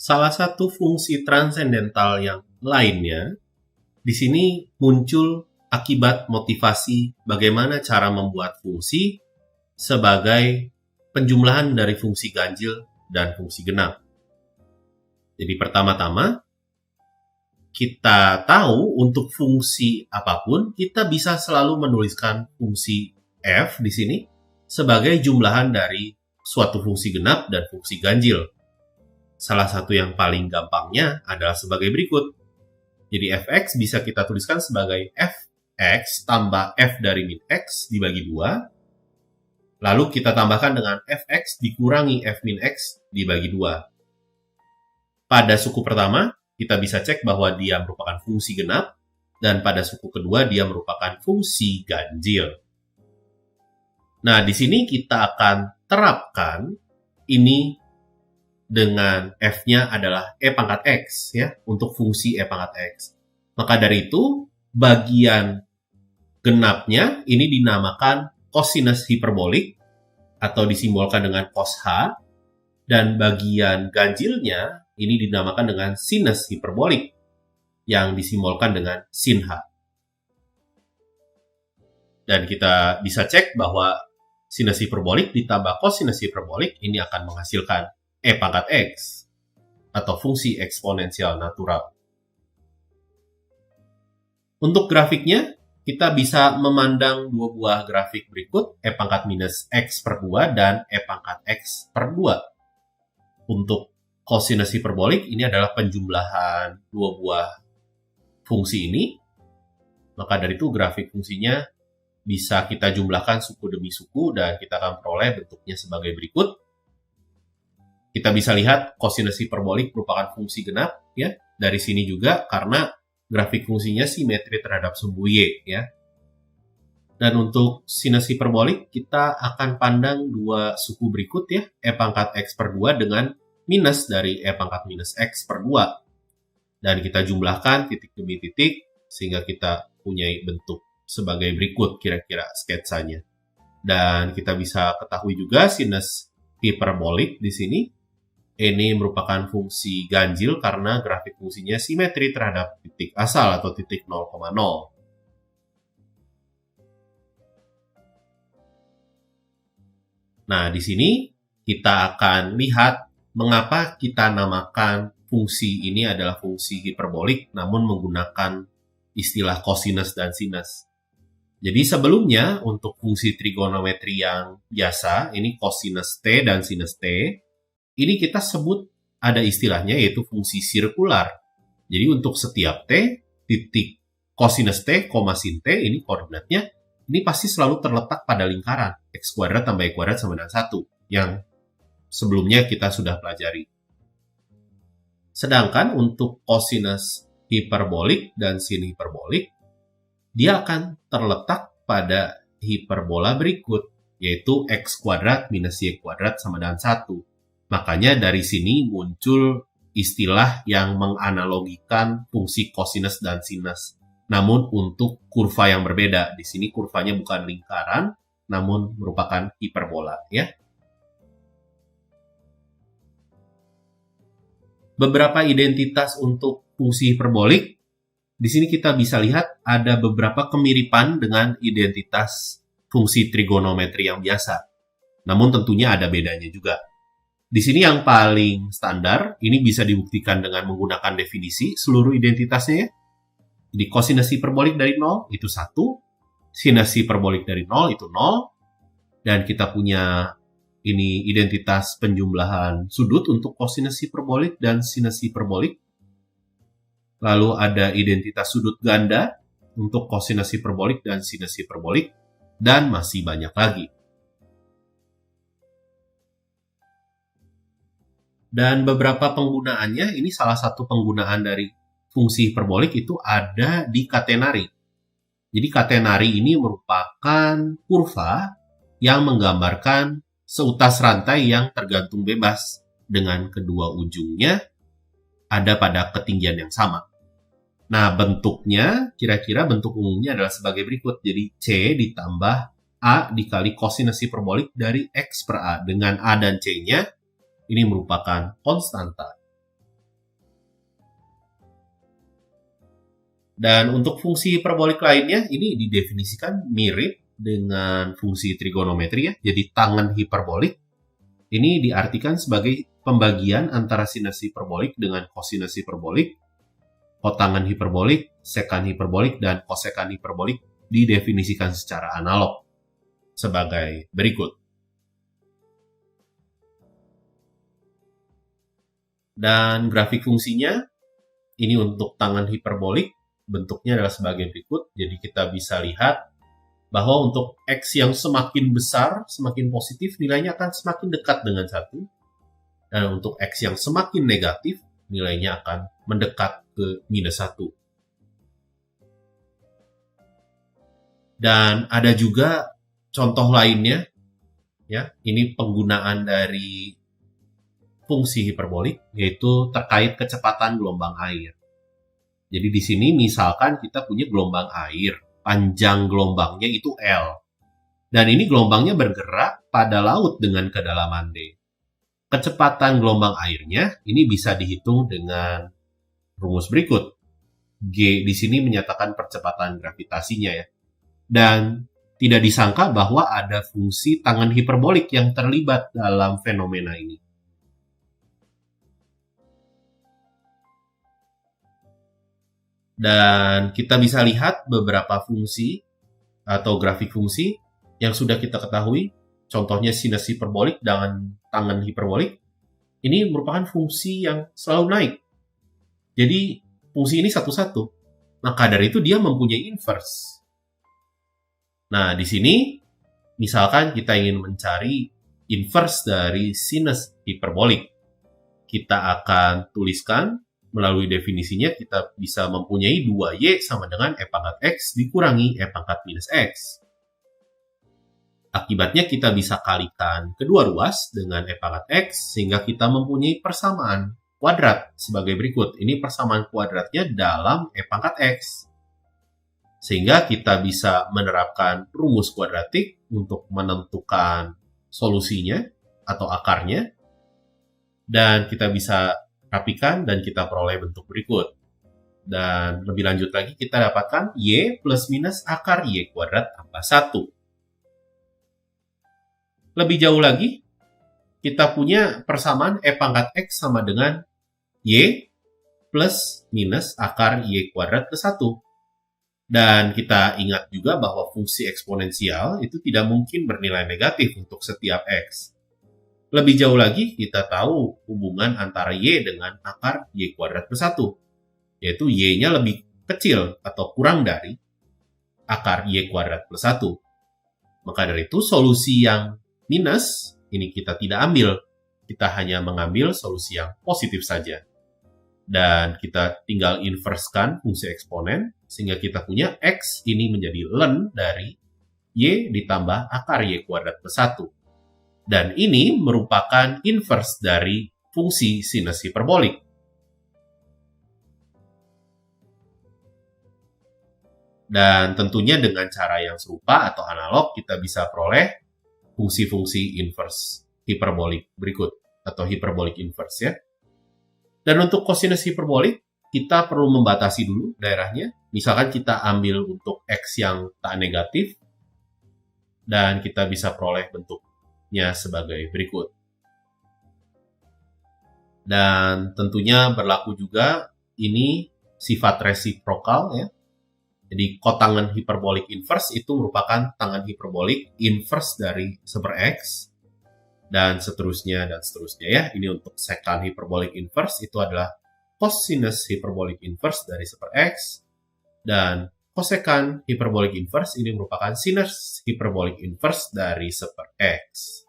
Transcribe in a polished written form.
Salah satu fungsi transendental yang lainnya di sini muncul akibat motivasi bagaimana cara membuat fungsi sebagai penjumlahan dari fungsi ganjil dan fungsi genap. Jadi pertama-tama kita tahu untuk fungsi apapun kita bisa selalu menuliskan fungsi f di sini sebagai jumlahan dari suatu fungsi genap dan fungsi ganjil. Salah satu yang paling gampangnya adalah sebagai berikut. Jadi fx bisa kita tuliskan sebagai fx tambah f dari min x dibagi 2. Lalu kita tambahkan dengan fx dikurangi f min x dibagi 2. Pada suku pertama, kita bisa cek bahwa dia merupakan fungsi genap, dan pada suku kedua dia merupakan fungsi ganjil. Nah, di sini kita akan terapkan ini dengan f-nya adalah e pangkat x ya, untuk fungsi e pangkat x. Maka dari itu, bagian genapnya ini dinamakan kosinus hiperbolik atau disimbolkan dengan cos h, dan bagian ganjilnya ini dinamakan dengan sinus hiperbolik yang disimbolkan dengan sin h. Dan kita bisa cek bahwa sinus hiperbolik ditambah kosinus hiperbolik ini akan menghasilkan e pangkat x atau fungsi eksponensial natural. Untuk grafiknya, kita bisa memandang dua buah grafik berikut, e pangkat minus x per 2 dan e pangkat x per 2. Untuk kosinus hiperbolik ini adalah penjumlahan dua buah fungsi ini. Maka dari itu grafik fungsinya bisa kita jumlahkan suku demi suku dan kita akan peroleh bentuknya sebagai berikut. Kita bisa lihat kosinus hiperbolik merupakan fungsi genap ya. Dari sini juga karena grafik fungsinya simetri terhadap sumbu y ya. Dan untuk sinus hiperbolik kita akan pandang dua suku berikut ya, e pangkat x per 2 dengan minus dari e pangkat minus x per 2. Dan kita jumlahkan titik demi titik sehingga kita punya bentuk sebagai berikut kira-kira sketsanya. Dan kita bisa ketahui juga sinus hiperbolik di sini ini merupakan fungsi ganjil karena grafik fungsinya simetri terhadap titik asal atau titik 0,0. Nah, di sini kita akan lihat mengapa kita namakan fungsi ini adalah fungsi hiperbolik namun menggunakan istilah kosinus dan sinus. Jadi sebelumnya untuk fungsi trigonometri yang biasa, ini kosinus T dan sinus T, ini kita sebut ada istilahnya yaitu fungsi sirkular. Jadi untuk setiap T, titik kosinus T, sin T, ini koordinatnya, ini pasti selalu terletak pada lingkaran x kuadrat tambah y kuadrat sama dengan 1, yang sebelumnya kita sudah pelajari. Sedangkan untuk kosinus hiperbolik dan sin hiperbolik, dia akan terletak pada hiperbola berikut, yaitu x kuadrat minus y kuadrat sama dengan 1. Makanya dari sini muncul istilah yang menganalogikan fungsi kosinus dan sinus. Namun untuk kurva yang berbeda. Di sini kurvanya bukan lingkaran, namun merupakan hiperbola ya. Beberapa identitas untuk fungsi hiperbolik, di sini kita bisa lihat ada beberapa kemiripan dengan identitas fungsi trigonometri yang biasa. Namun tentunya ada bedanya juga. Di sini yang paling standar, ini bisa dibuktikan dengan menggunakan definisi seluruh identitasnya ya. Jadi kosinus hiperbolik dari 0 itu 1, sinus hiperbolik dari 0 itu 0, dan kita punya ini identitas penjumlahan sudut untuk kosinus hiperbolik dan sinus hiperbolik. Lalu ada identitas sudut ganda untuk kosinus hiperbolik dan sinus hiperbolik, dan masih banyak lagi. Dan beberapa penggunaannya, ini salah satu penggunaan dari fungsi hiperbolik itu ada di katenari. Jadi katenari ini merupakan kurva yang menggambarkan seutas rantai yang tergantung bebas dengan kedua ujungnya ada pada ketinggian yang sama. Nah, bentuknya, kira-kira bentuk umumnya adalah sebagai berikut. Jadi C ditambah A dikali kosinus hiperbolik dari X per A. Dengan A dan C-nya, ini merupakan konstanta. Dan untuk fungsi hiperbolik lainnya, ini didefinisikan mirip dengan fungsi trigonometri ya. Jadi tangen hiperbolik ini diartikan sebagai pembagian antara sinus hiperbolik dengan kosinus hiperbolik, kotangen hiperbolik, sekan hiperbolik, dan kosekan hiperbolik didefinisikan secara analog sebagai berikut. Dan grafik fungsinya, ini untuk tangen hiperbolik, bentuknya adalah sebagai berikut. Jadi kita bisa lihat bahwa untuk X yang semakin besar, semakin positif, nilainya akan semakin dekat dengan 1. Dan untuk X yang semakin negatif, nilainya akan mendekat ke minus 1. Dan ada juga contoh lainnya, ya. Ini penggunaan dari fungsi hiperbolik, yaitu terkait kecepatan gelombang air. Jadi di sini misalkan kita punya gelombang air, panjang gelombangnya itu L. Dan ini gelombangnya bergerak pada laut dengan kedalaman D. Kecepatan gelombang airnya ini bisa dihitung dengan rumus berikut. G di sini menyatakan percepatan gravitasinya ya. Dan tidak disangka bahwa ada fungsi tangen hiperbolik yang terlibat dalam fenomena ini. Dan kita bisa lihat beberapa fungsi atau grafik fungsi yang sudah kita ketahui. Contohnya sinus hiperbolik dengan tangen hiperbolik. Ini merupakan fungsi yang selalu naik. Jadi fungsi ini satu-satu. Maka dari itu dia mempunyai inverse. Nah, di sini misalkan kita ingin mencari inverse dari sinus hiperbolik. Kita akan tuliskan melalui definisinya, kita bisa mempunyai 2Y sama dengan E pangkat X dikurangi E pangkat minus X. Akibatnya kita bisa kalikan kedua ruas dengan E pangkat X, sehingga kita mempunyai persamaan kuadrat sebagai berikut. Ini persamaan kuadratnya dalam E pangkat X. Sehingga kita bisa menerapkan rumus kuadratik untuk menentukan solusinya atau akarnya. Dan kita bisa rapikan dan kita peroleh bentuk berikut. Dan lebih lanjut lagi kita dapatkan Y plus minus akar Y kuadrat tambah 1. Lebih jauh lagi, kita punya persamaan E pangkat X sama dengan Y plus minus akar Y kuadrat ke 1. Dan kita ingat juga bahwa fungsi eksponensial itu tidak mungkin bernilai negatif untuk setiap X. Lebih jauh lagi, kita tahu hubungan antara Y dengan akar Y kuadrat plus 1. Yaitu Y-nya lebih kecil atau kurang dari akar Y kuadrat plus 1. Maka dari itu, solusi yang minus, ini kita tidak ambil. Kita hanya mengambil solusi yang positif saja. Dan kita tinggal inversekan fungsi eksponen, sehingga kita punya X ini menjadi ln dari Y ditambah akar Y kuadrat plus 1. Dan ini merupakan inverse dari fungsi sinus hiperbolik. Dan tentunya dengan cara yang serupa atau analog, kita bisa peroleh fungsi-fungsi inverse hiperbolik berikut, atau hiperbolik inverse ya. Dan untuk kosinus hiperbolik, kita perlu membatasi dulu daerahnya. Misalkan kita ambil untuk X yang tak negatif, dan kita bisa peroleh bentuk sebagai berikut. Dan tentunya berlaku juga ini sifat resiprokal ya. Jadi kotangen hiperbolik inverse itu merupakan tangen hiperbolik inverse dari super X dan seterusnya ya. Ini untuk sekan hiperbolik inverse itu adalah cosinus hiperbolik inverse dari super X, dan kosekan hiperbolik inverse ini merupakan sinus hiperbolik inverse dari super X.